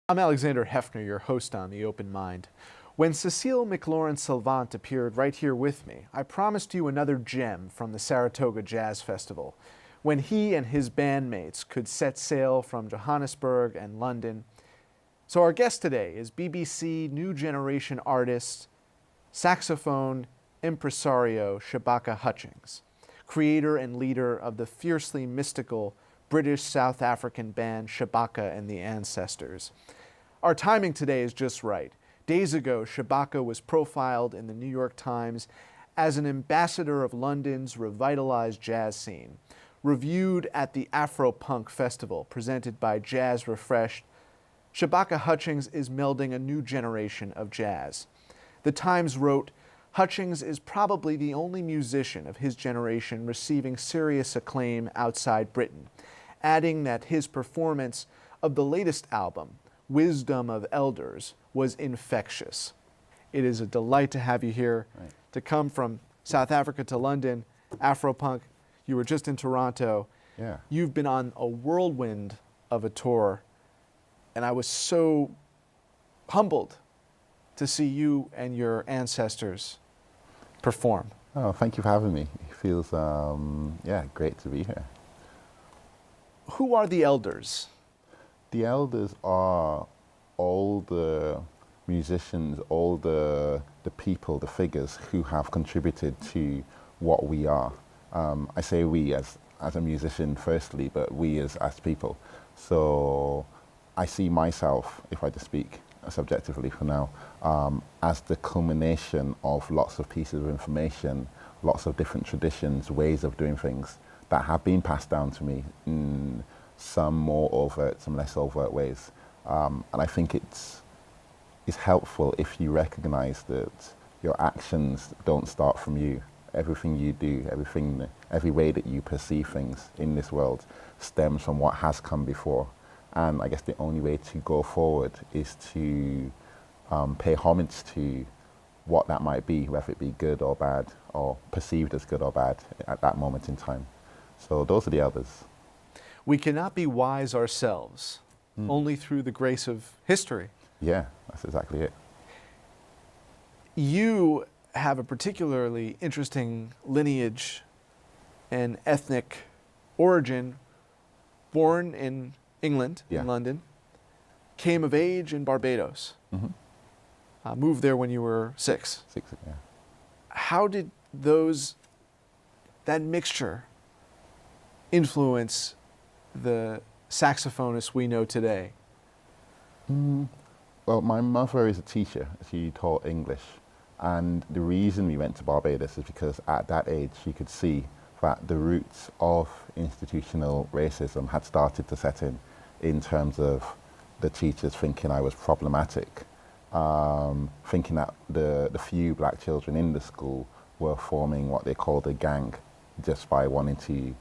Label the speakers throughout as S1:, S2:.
S1: I'm Alexander Hefner, your host on The Open Mind. When Cecile McLaurin-Salvant appeared right here with me, I promised you another gem from the Saratoga Jazz Festival, when he and his bandmates could set sail from Johannesburg and London. So our guest today is BBC New Generation artist, saxophone impresario Shabaka Hutchings, creator and leader of the fiercely mystical British-South African band Shabaka and the Ancestors. Our timing today is just right. Days ago, Shabaka was profiled in the New York Times as an ambassador of London's revitalized jazz scene. Reviewed at the Afro-Punk Festival presented by Jazz Refreshed, Shabaka Hutchings is melding a new generation of jazz. The Times wrote, Hutchings is probably the only musician of his generation receiving serious acclaim outside Britain, adding that his performance of the latest album, Wisdom of Elders, was infectious. It is a delight to have you here, to come from South Africa to London, Afro-Punk. You were just in Toronto.
S2: Yeah.
S1: You've been on a whirlwind of a tour, and I was so humbled to see you and your ancestors perform.
S2: Oh, thank you for having me. It feels, great to be here.
S1: Who are the elders?
S2: The elders are all the musicians, all the people, the figures who have contributed to what we are. I say we as a musician firstly, but we as people. So I see myself, if I just speak subjectively for now, as the culmination of lots of pieces of information, lots of different traditions, ways of doing things that have been passed down to me in some more overt, some less overt ways. And I think it's helpful if you recognize that your actions don't start from you. Everything you do, every way that you perceive things in this world stems from what has come before. And I guess the only way to go forward is to pay homage to what that might be, whether it be good or bad, or perceived as good or bad at that moment in time. So those are the elders.
S1: We cannot be wise ourselves, only through the grace of history.
S2: Yeah, that's exactly it.
S1: You have a particularly interesting lineage and ethnic origin, born in England, in London, came of age in Barbados, moved there when you were 6.
S2: 6, yeah.
S1: How did that mixture influence the saxophonist we know today?
S2: Well, my mother is a teacher. She taught English. And the reason we went to Barbados is because at that age she could see that the roots of institutional racism had started to set in terms of the teachers thinking I was problematic, thinking that the few black children in the school were forming what they called a gang just by wanting to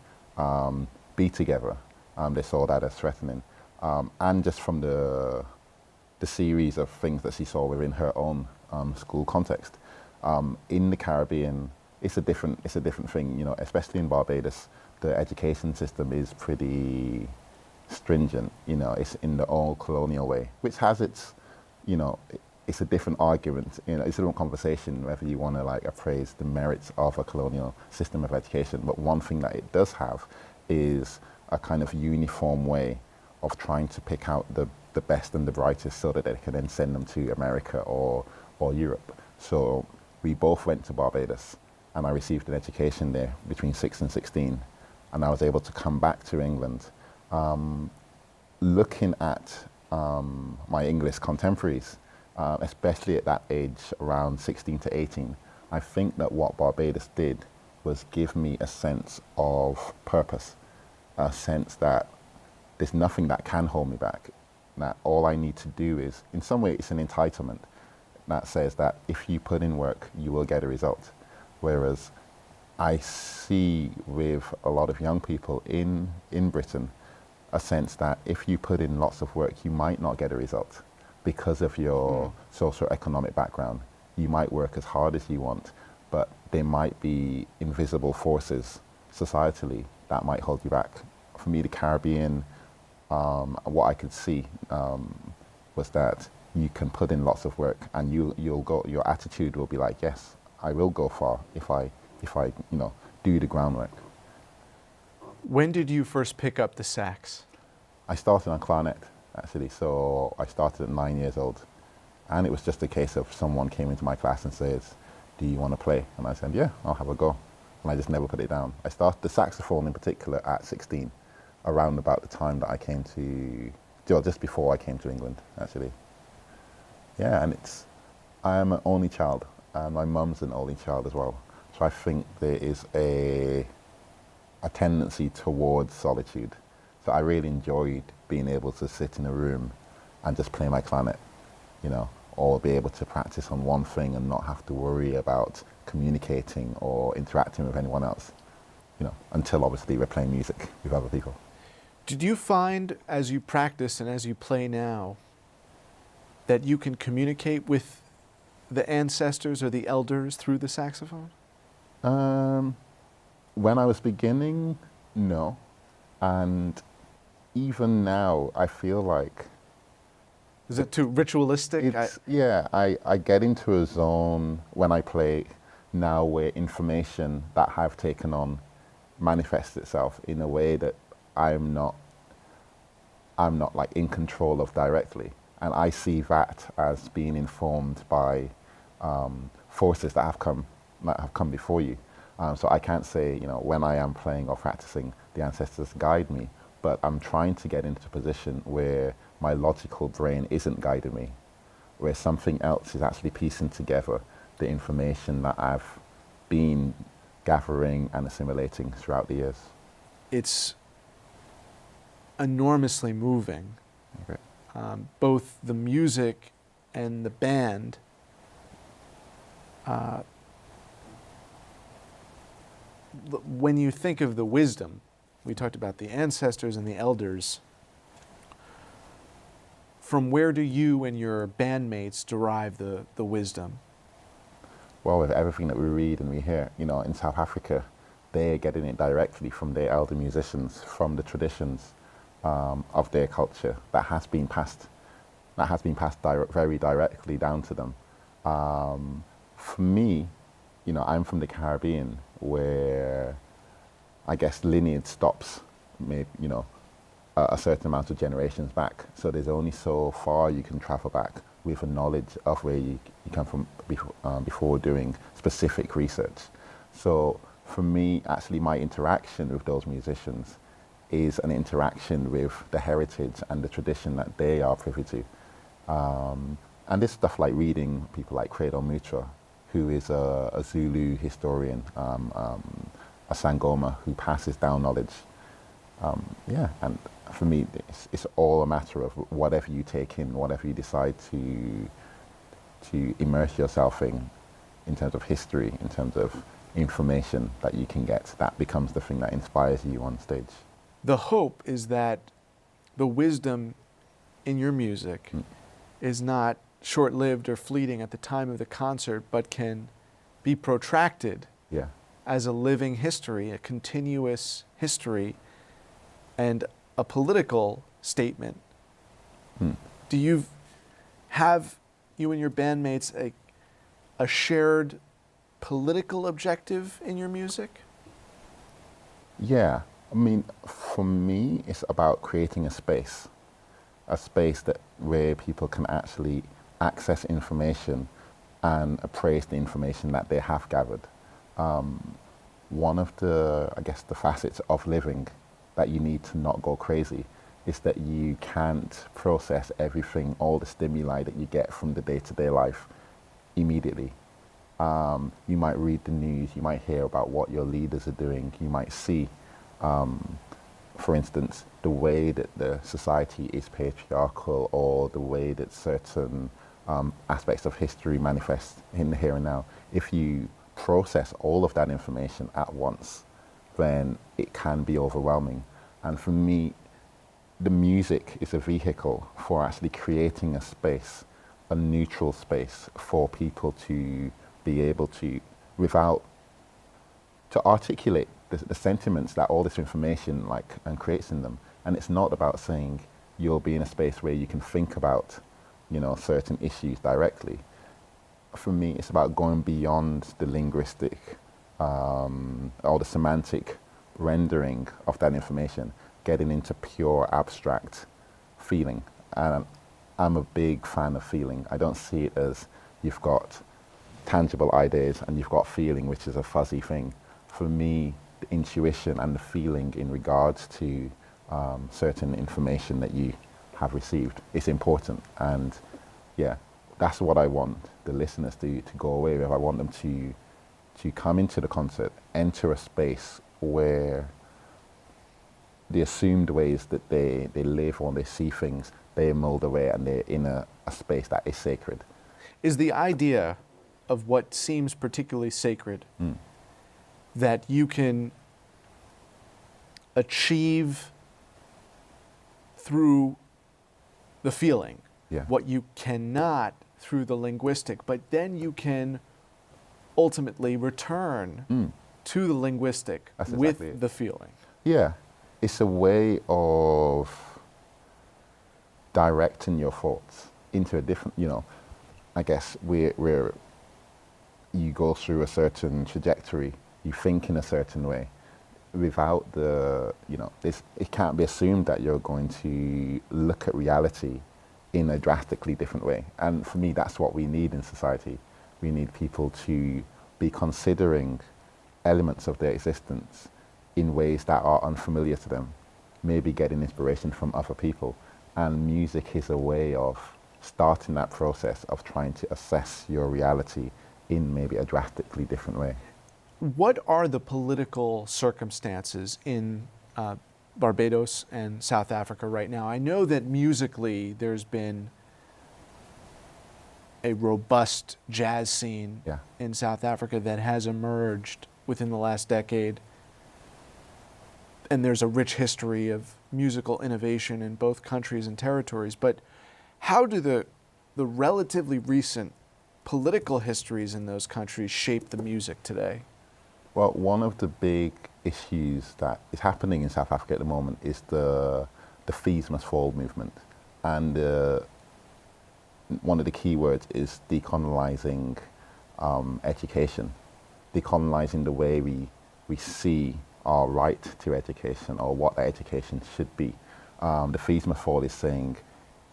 S2: be together. They saw that as threatening. And just from the series of things that she saw within her own school context. In the Caribbean, it's a different thing, especially in Barbados. The education system is pretty stringent, it's in the old colonial way, which has its, it's a different argument, it's a different conversation whether you want to appraise the merits of a colonial system of education. But one thing that it does have is a kind of uniform way of trying to pick out the best and the brightest so that they can then send them to America or Europe. So we both went to Barbados, and I received an education there between 6 and 16, and I was able to come back to England. Looking at my English contemporaries, especially at that age, around 16 to 18, I think that what Barbados did was give me a sense of purpose, a sense that there's nothing that can hold me back, that all I need to do is, in some way it's an entitlement that says that if you put in work, you will get a result. Whereas I see with a lot of young people in Britain a sense that if you put in lots of work, you might not get a result because of your socioeconomic background. You might work as hard as you want, but there might be invisible forces societally that might hold you back. For me, the Caribbean, what I could see was that you can put in lots of work, and you'll go. Your attitude will be like, yes, I will go far if I do the groundwork.
S1: When did you first pick up the sax?
S2: I started on clarinet, actually. So I started at 9 years old. And it was just a case of someone came into my class and says, do you want to play? And I said, yeah, I'll have a go. And I just never put it down. I started the saxophone in particular at 16, around about the time that I came to, just before I came to England, actually. Yeah, and I am an only child, and my mum's an only child as well. So I think there is a tendency towards solitude. So I really enjoyed being able to sit in a room and just play my clarinet, or be able to practice on one thing and not have to worry about communicating or interacting with anyone else, until obviously we're playing music with other people.
S1: Did you find, as you practice and as you play now, that you can communicate with the ancestors or the elders through the saxophone?
S2: When I was beginning, no. And even now, I feel like...
S1: Is it too ritualistic?
S2: I get into a zone when I play now where information that I've taken on manifests itself in a way that I'm not like in control of directly. And I see that as being informed by forces that have come before you. So I can't say, when I am playing or practicing, the ancestors guide me, but I'm trying to get into a position where my logical brain isn't guiding me, where something else is actually piecing together the information that I've been gathering and assimilating throughout the years.
S1: It's enormously moving.
S2: Okay.
S1: Both the music and the band when you think of the wisdom, we talked about the ancestors and the elders, from where do you and your bandmates derive the wisdom?
S2: Well, with everything that we read and we hear, in South Africa, they're getting it directly from their elder musicians, from the traditions of their culture that has been passed very directly down to them. For me, I'm from the Caribbean, where I guess lineage stops, maybe, a certain amount of generations back. So there's only so far you can travel back with a knowledge of where you come from before doing specific research. So for me, actually, my interaction with those musicians is an interaction with the heritage and the tradition that they are privy to. And this stuff like reading people like Credo Mutra, who is a Zulu historian, a Sangoma who passes down knowledge. And for me, it's all a matter of whatever you take in, whatever you decide to immerse yourself in terms of history, in terms of information that you can get, that becomes the thing that inspires you on stage.
S1: The hope is that the wisdom in your music is not short-lived or fleeting at the time of the concert, but can be protracted as a living history, a continuous history, and a political statement. Do you have, you and your bandmates, a shared political objective in your music?
S2: Yeah, I mean, for me, it's about creating a space that where people can actually access information and appraise the information that they have gathered. One of the, I guess, the facets of living that you need to not go crazy is that you can't process everything, all the stimuli that you get from the day-to-day life immediately. You might read the news, you might hear about what your leaders are doing, you might see, for instance, the way that the society is patriarchal, or the way that certain aspects of history manifest in the here and now. If you process all of that information at once, then it can be overwhelming. And for me, the music is a vehicle for actually creating a space, a neutral space for people to be able to, to articulate the sentiments that all this information creates in them. And it's not about saying you'll be in a space where you can think about certain issues directly. For me, it's about going beyond the linguistic or the semantic rendering of that information, getting into pure abstract feeling. And I'm a big fan of feeling. I don't see it as you've got tangible ideas and you've got feeling, which is a fuzzy thing. For me, the intuition and the feeling in regards to certain information that you have received is important. And yeah, that's what I want the listeners to go away with. I want them to come into the concert, enter a space where the assumed ways that they live or they see things, they mold away, and they're in a space that is sacred.
S1: Is the idea of what seems particularly sacred that you can achieve through the feeling, what you cannot through the linguistic, but then you can ultimately return to the linguistic with the feeling?
S2: Yeah, it's a way of directing your thoughts into a different, I guess where you go through a certain trajectory, you think in a certain way, without it can't be assumed that you're going to look at reality in a drastically different way. And for me, that's what we need in society. We need people to be considering elements of their existence in ways that are unfamiliar to them, maybe getting inspiration from other people. And music is a way of starting that process of trying to assess your reality in maybe a drastically different way.
S1: What are the political circumstances in Barbados and South Africa right now? I know that musically there's been a robust jazz scene in South Africa that has emerged within the last decade. And there's a rich history of musical innovation in both countries and territories. But how do the relatively recent political histories in those countries shape the music today?
S2: Well, one of the big issues that is happening in South Africa at the moment is the fees must fall movement. And one of the key words is decolonizing education, decolonizing the way we see our right to education or what that education should be. The fees must fall is saying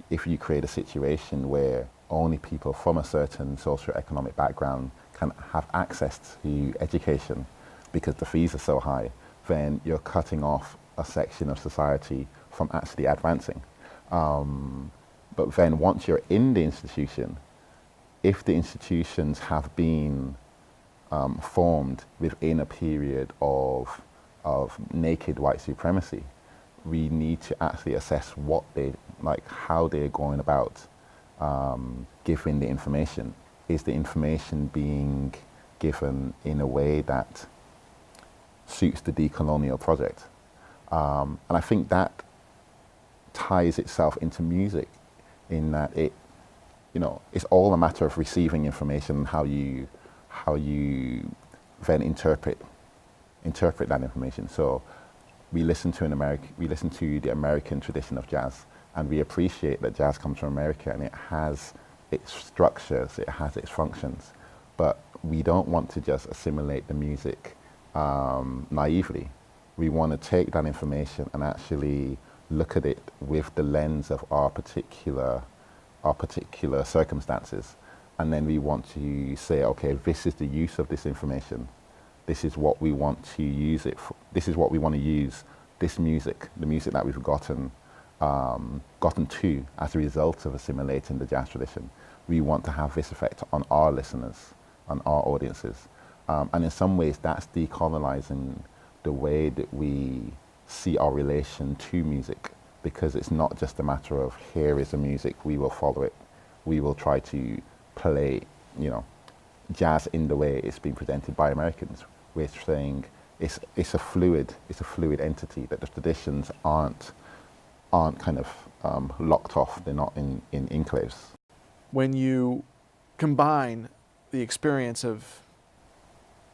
S2: if you create a situation where only people from a certain socioeconomic background can have access to education because the fees are so high, then you're cutting off a section of society from actually advancing. But then once you're in the institution, if the institutions have been formed within a period of naked white supremacy, we need to actually assess what how they're going about giving the information. Is the information being given in a way that suits the decolonial project? And I think that ties itself into music in that it's all a matter of receiving information, how you then interpret that information. So we listen to the American tradition of jazz, and we appreciate that jazz comes from America and it has its structures, it has its functions, but we don't want to just assimilate the music naively. We want to take that information and actually look at it with the lens of our particular circumstances, and then we want to say, okay, this is the use of this information. This is what we want to use it for. This is what we want to use this music, the music that we've gotten to as a result of assimilating the jazz tradition. We want to have this effect on our listeners, on our audiences. And in some ways, that's decolonizing the way that we see our relation to music, because it's not just a matter of here is the music, we will follow it. We will try to play, jazz in the way it's been presented by Americans. We're saying it's a fluid entity, that the traditions aren't kind of locked off. They're not in enclaves.
S1: When you combine the experience of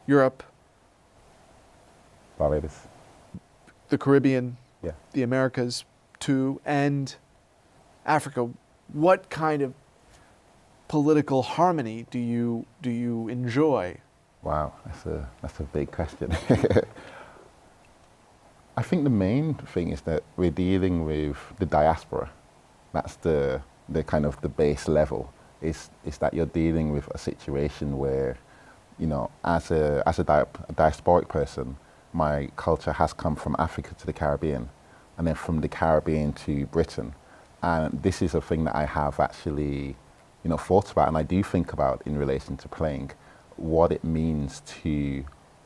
S1: Europe,
S2: Barbados,
S1: the Caribbean, the Americas too, and Africa, what kind of political harmony do you enjoy?
S2: Wow, that's a big question. I think the main thing is that we're dealing with the diaspora. That's the kind of the base level. Is that you're dealing with a situation where, you know, as a diasporic person, my culture has come from Africa to the Caribbean, and then from the Caribbean to Britain. And this is a thing that I have actually, you know, thought about, and I do think about in relation to playing, what it means to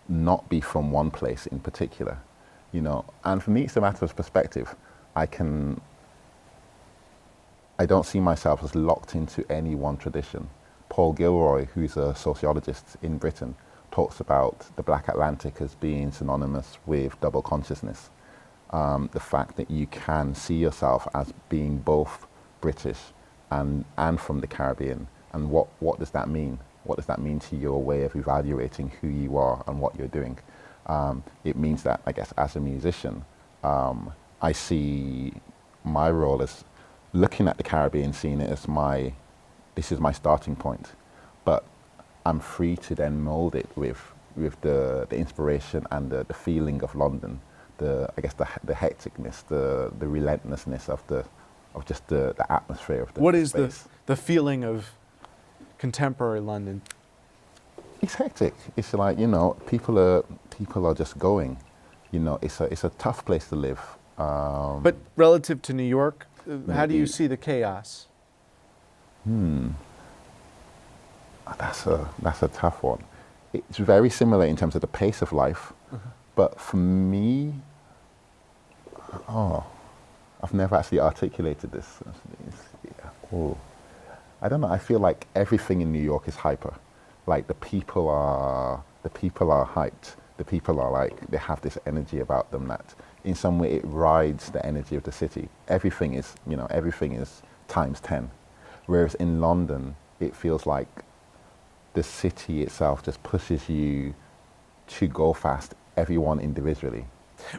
S2: not be from one place in particular, you know. And for me, it's a matter of perspective. I don't see myself as locked into any one tradition. Paul Gilroy, who's a sociologist in Britain, talks about the Black Atlantic as being synonymous with double consciousness. The fact that you can see yourself as being both British and from the Caribbean. And what does that mean? What does that mean to your way of evaluating who you are and what you're doing? It means that, I guess, as a musician, I see my role as looking at the Caribbean, seeing it as this is my starting point. But I'm free to then mold it with the inspiration and the feeling of London, the hecticness, the relentlessness of just the atmosphere of the
S1: What is
S2: space.
S1: the feeling of contemporary London?
S2: It's hectic. It's like, you know, people are just going. You know, it's a tough place to live.
S1: But relative to New York, how do you see the chaos?
S2: That's a tough one. It's very similar in terms of the pace of life, but for me, I've never actually articulated this. I don't know. I feel like everything in New York is hyper. Like the people are hyped. The people are like, they have this energy about them that in some way it rides the energy of the city. Everything is times 10. Whereas in London, it feels like the city itself just pushes you to go fast, everyone individually.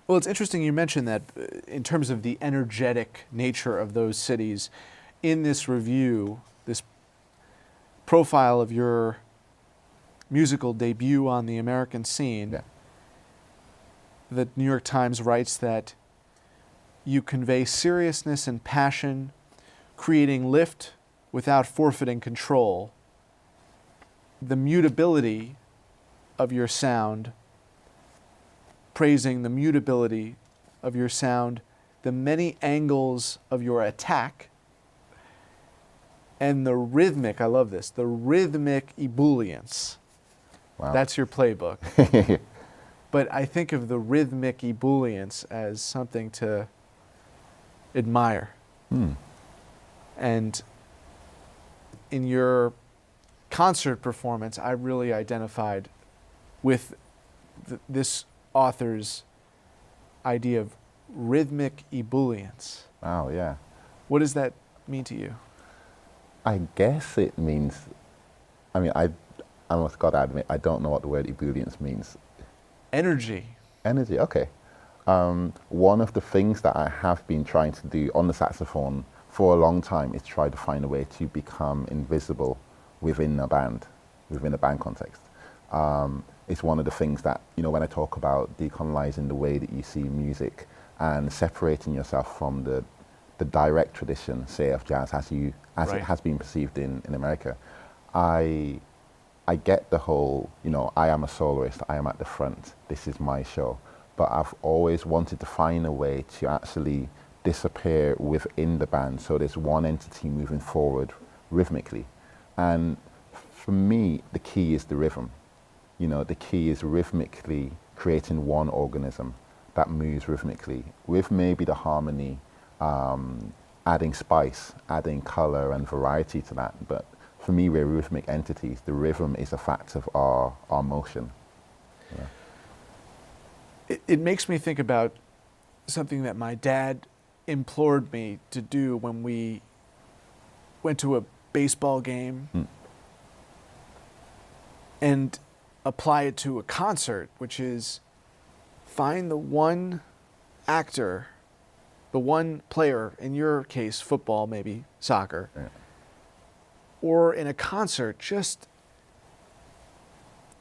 S1: Well, it's interesting you mentioned that in terms of the energetic nature of those cities. In this review, this profile of your musical debut on the American scene,
S2: Yeah.
S1: the New York Times writes that you convey seriousness and passion, creating lift without forfeiting control. The mutability of your sound, praising the mutability of your sound, the many angles of your attack, and the rhythmic, I love this, the rhythmic ebullience.
S2: Wow.
S1: That's your playbook. But I think of the rhythmic ebullience as something to admire. And in your concert performance, I really identified with this author's idea of rhythmic ebullience.
S2: Wow, yeah.
S1: What does that mean to you?
S2: I guess it means, I must God admit, I don't know what the word ebullience means.
S1: Energy.
S2: Energy, okay. One of the things that I have been trying to do on the saxophone for a long time is try to find a way to become invisible within a band context. It's one of the things that, you know, when I talk about decolonizing the way that you see music and separating yourself from the direct tradition, say, of jazz as
S1: Right.
S2: it has been perceived in America, I get the whole, you know, I am a soloist, I am at the front, this is my show. But I've always wanted to find a way to actually disappear within the band, so there's one entity moving forward rhythmically. And for me, the key is the rhythm. You know, the key is rhythmically creating one organism that moves rhythmically, with maybe the harmony, adding spice, adding color and variety to that. But for me, we're rhythmic entities. The rhythm is a fact of our motion. Yeah.
S1: It makes me think about something that my dad implored me to do when we went to a baseball game and apply it to a concert, which is find the one actor, the one player, in your case, football, maybe soccer,
S2: Yeah.
S1: or in a concert, just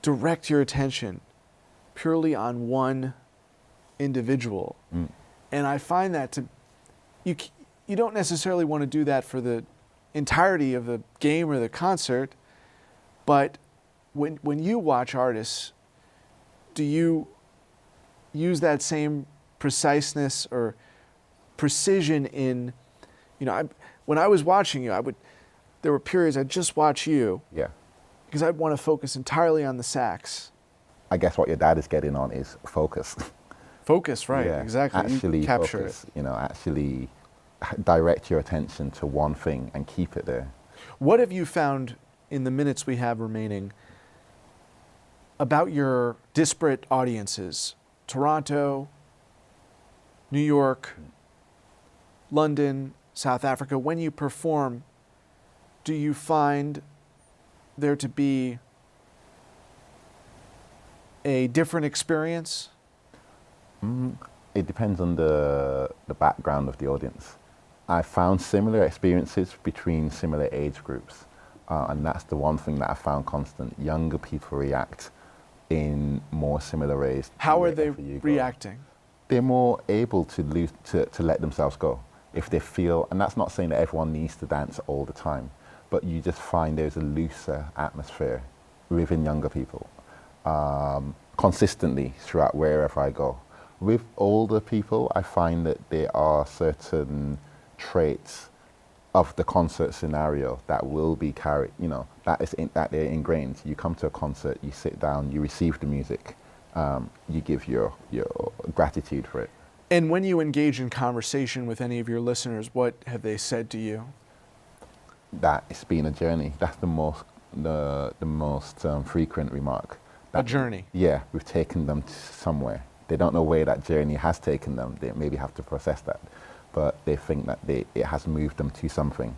S1: direct your attention purely on one individual. And I find that you don't necessarily want to do that for the entirety of the game or the concert, but when you watch artists, do you use that same preciseness or precision in, when I was watching you, there were periods I'd just watch you.
S2: Yeah.
S1: Because I'd want to focus entirely on the sax.
S2: I guess what your dad is getting on is focus.
S1: Focus, right,
S2: Yeah,
S1: exactly.
S2: actually
S1: You capture
S2: focus, actually direct your attention to one thing and keep it there.
S1: What have you found in the minutes we have remaining about your disparate audiences? Toronto, New York, London, South Africa. When you perform, do you find there to be a different experience?
S2: It depends on the background of the audience. I found similar experiences between similar age groups, and that's the one thing that I found constant. Younger people react in more similar ways.
S1: How are they reacting?
S2: They're more able to let themselves go if they feel, and that's not saying that everyone needs to dance all the time, but you just find there's a looser atmosphere within younger people consistently throughout wherever I go. With older people, I find that there are certain traits of the concert scenario that will be carried, that they're ingrained. You come to a concert, you sit down, you receive the music, you give your gratitude for it.
S1: And when you engage in conversation with any of your listeners, what have they said to you?
S2: That it's been a journey. That's the most frequent remark.
S1: A journey?
S2: Yeah, we've taken them somewhere. They don't know where that journey has taken them. They maybe have to process that. But they think that it has moved them to something.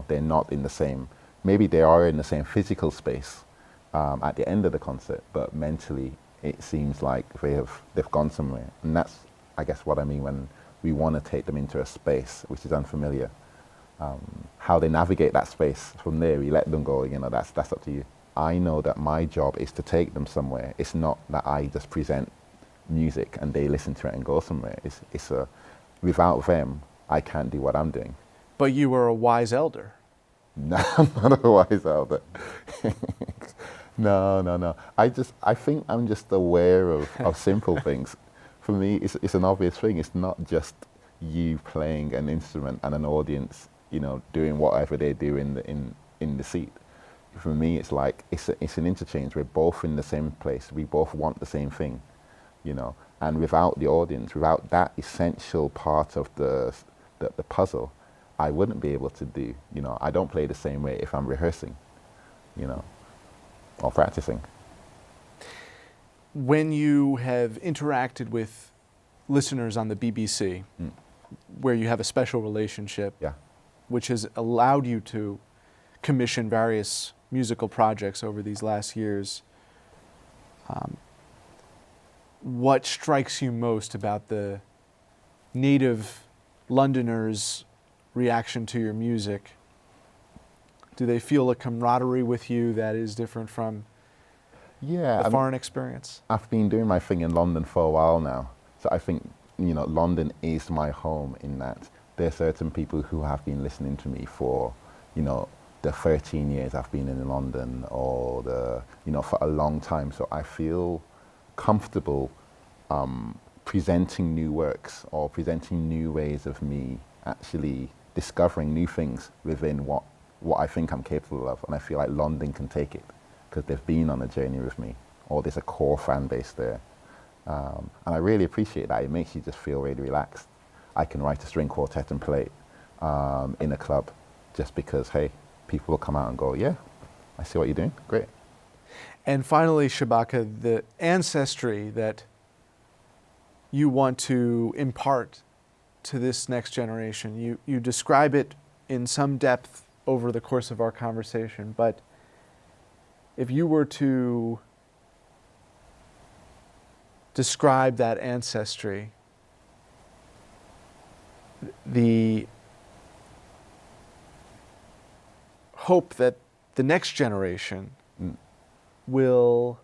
S2: They're not in the same, maybe they are in the same physical space at the end of the concert, but mentally it seems like they've gone somewhere. And that's, I guess, what I mean when we want to take them into a space which is unfamiliar. How they navigate that space from there, we let them go, that's up to you. I know that my job is to take them somewhere. It's not that I just present music and they listen to it and go somewhere. Without them, I can't do what I'm doing.
S1: But you were a wise elder.
S2: No, I'm not a wise elder. No. I think I'm just aware of simple things. For me, it's an obvious thing. It's not just you playing an instrument and an audience, doing whatever they do in the seat. For me, it's like it's an interchange. We're both in the same place. We both want the same thing, And without the audience, without that essential part of the puzzle, I wouldn't be able to do. I don't play the same way if I'm rehearsing, or practicing.
S1: When you have interacted with listeners on the BBC, where you have a special relationship,
S2: Yeah.
S1: which has allowed you to commission various musical projects over these last years, what strikes you most about the native Londoners' reaction to your music? Do they feel a camaraderie with you that is different from the foreign experience?
S2: I've been doing my thing in London for a while now, so I think London is my home in that there are certain people who have been listening to me for the 13 years I've been in London, or for a long time. So I feel comfortable presenting new works or presenting new ways of me actually discovering new things within what I think I'm capable of. And I feel like London can take it because they've been on a journey with me, or there's a core fan base there. And I really appreciate that. It makes you just feel really relaxed. I can write a string quartet and play it in a club just because, hey, people will come out and go, yeah, I see what you're doing, great.
S1: And finally, Shabaka, the ancestry that you want to impart to this next generation, you describe it in some depth over the course of our conversation, but if you were to describe that ancestry, the hope that the next generation will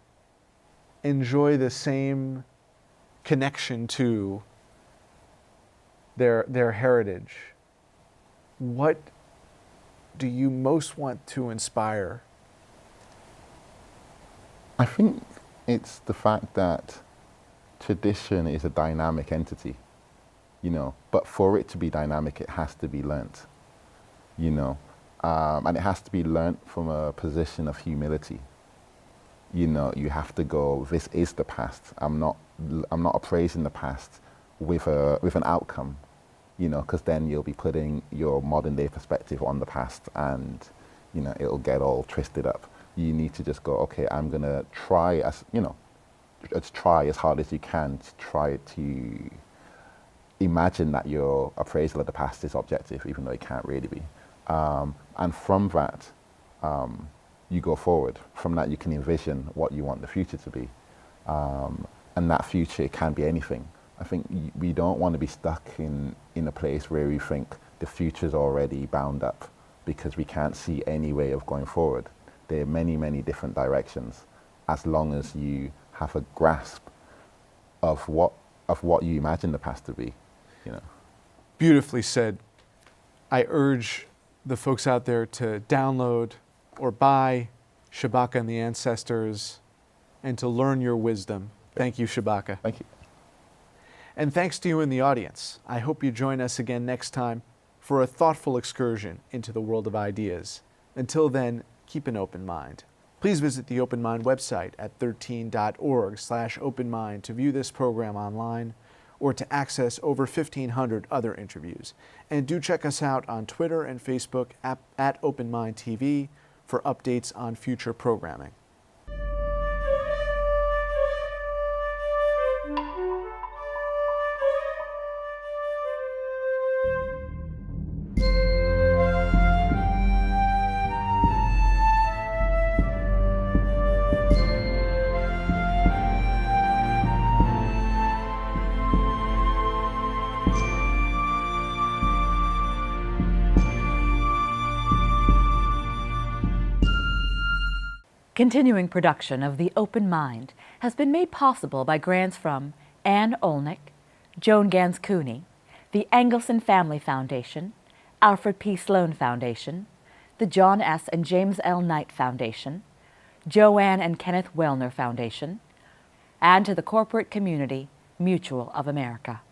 S1: enjoy the same connection to their heritage. What do you most want to inspire?
S2: I think it's the fact that tradition is a dynamic entity, you know, but for it to be dynamic, it has to be learnt, you know, and it has to be learnt from a position of humility. You know, you have to go, this is the past. I'm not appraising the past with an outcome, you know, because then you'll be putting your modern day perspective on the past and, you know, it'll get all twisted up. You need to just go, okay, I'm going to try try as hard as you can to try to imagine that your appraisal of the past is objective, even though it can't really be. And from that, you go forward. From that, you can envision what you want the future to be. And that future can be anything. I think we don't want to be stuck in a place where we think the future's already bound up because we can't see any way of going forward. There are many, many different directions as long as you have a grasp of what you imagine the past to be, you know.
S1: Beautifully said. I urge the folks out there to download or buy Shabaka and the Ancestors and to learn your wisdom. Thank you, Shabaka.
S2: Thank you.
S1: And thanks to you in the audience. I hope you join us again next time for a thoughtful excursion into the world of ideas. Until then, keep an open mind. Please visit the Open Mind website at 13.org/openmind to view this program online or to access over 1,500 other interviews. And do check us out on Twitter and Facebook at Open Mind TV for updates on future programming.
S3: Continuing production of The Open Mind has been made possible by grants from Anne Olnick, Joan Gans Cooney, the Angelson Family Foundation, Alfred P. Sloan Foundation, the John S. and James L. Knight Foundation, Joanne and Kenneth Wellner Foundation, and to the corporate community Mutual of America.